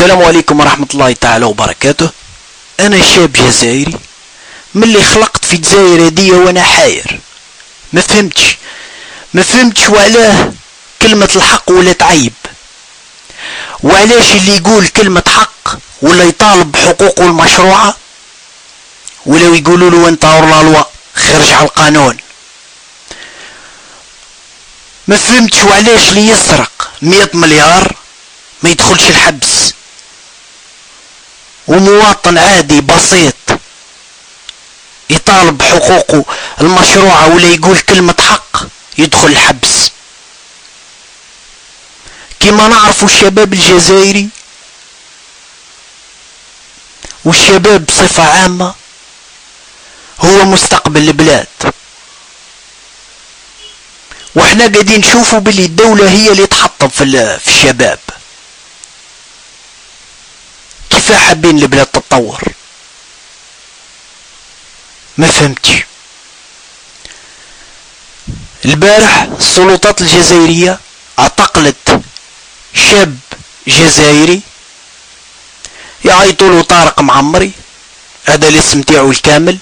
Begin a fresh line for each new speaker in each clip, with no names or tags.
السلام عليكم ورحمة الله تعالى وبركاته. أنا شاب جزائري ملي خلقت في الجزائر هدية وأنا حاير، ما فهمتش وعلاه كلمة الحق ولا تعيب، وعلاش اللي يقول كلمة حق ولا يطالب بحقوقه المشروعة ولا يقولوا له انت لا لوا خرج على القانون. ما فهمتش وعلاش اللي يسرق 100 مليار ما يدخلش الحبس، ومواطن عادي بسيط يطالب بحقوقه المشروعة ولا يقول كلمة حق يدخل الحبس. كما نعرفوا الشباب الجزائري والشباب بصفة عامة هو مستقبل البلاد، واحنا قاعدين نشوفوا باللي الدولة هي اللي تحطم في الشباب. كيف حابين البلاد تتطور؟ ما فهمتش. البارح السلطات الجزائرية اعتقلت شاب جزائري يعيطوا له طارق معمري، هذا الاسم تاعو الكامل.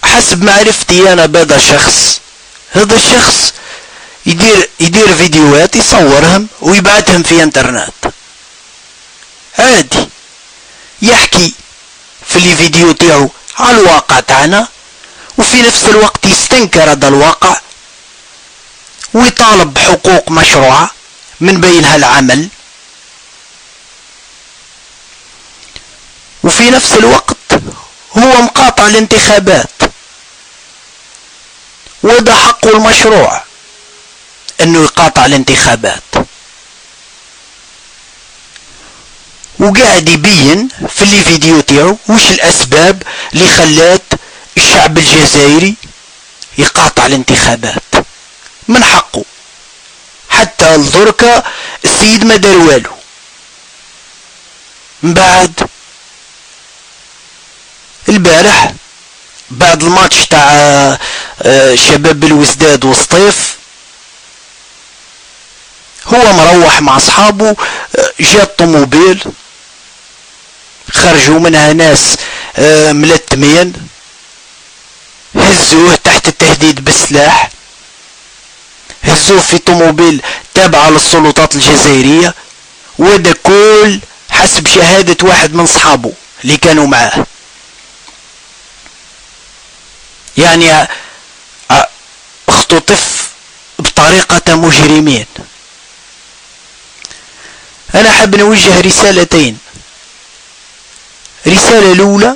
حسب معرفتي انا بهذا هذا الشخص يدير فيديوهات يصورهم ويبعثهم في انترنت عادي، يحكي في الفيديو تاعو على الواقع تاعنا، وفي نفس الوقت يستنكر هذا الواقع ويطالب بحقوق مشروعة من بينها العمل، وفي نفس الوقت هو مقاطع الانتخابات، وده حقه المشروع انه يقاطع الانتخابات. وقاعد يبين في الفيديو تاعو وش الاسباب اللي خلات الشعب الجزائري يقاطع الانتخابات. من حقه، حتى الدركة السيد ما دار والو. من بعد البارح بعد الماتش تاع شباب الوسداد وسطيف، هو مروح مع اصحابه، جات طوموبيل خرجوا منها ناس ملتمين، هزوه تحت التهديد بالسلاح، هزوه في طوموبيل تابعة للسلطات الجزائرية، وده كل حسب شهادة واحد من صحابه اللي كانوا معاه. يعني اختطف بطريقة مجرمين. انا حاب نوجه رسالتين. رسالة الاولى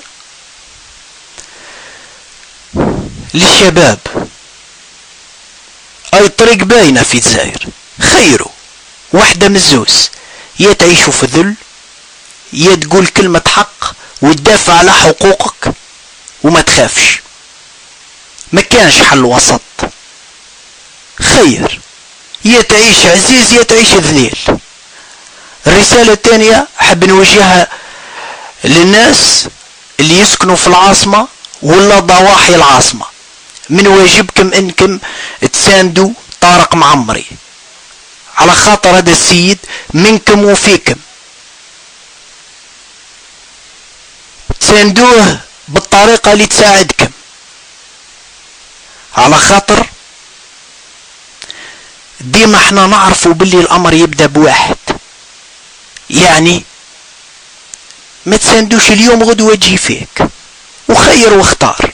للشباب، اي طريق باينة في الجزائر، خيروا واحدة من الزوز، يا تعيشوا في ذل يا تقول كلمة حق وتدافع على حقوقك وما تخافش. ما كانش حل وسط، خير يا تعيش عزيز يا تعيش ذليل. الرسالة الثانية حاب نوجهها للناس اللي يسكنوا في العاصمة ولا ضواحي العاصمة، من واجبكم انكم تساندوا طارق معمري، على خاطر هذا السيد منكم وفيكم، تساندوه بالطريقة اللي تساعدكم، على خاطر ديما احنا نعرفوا باللي الامر يبدأ بواحد. يعني ما تساندوش اليوم غدوة تجي فيك، وخير واختار.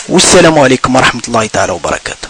والسلام عليكم ورحمة الله تعالى وبركاته.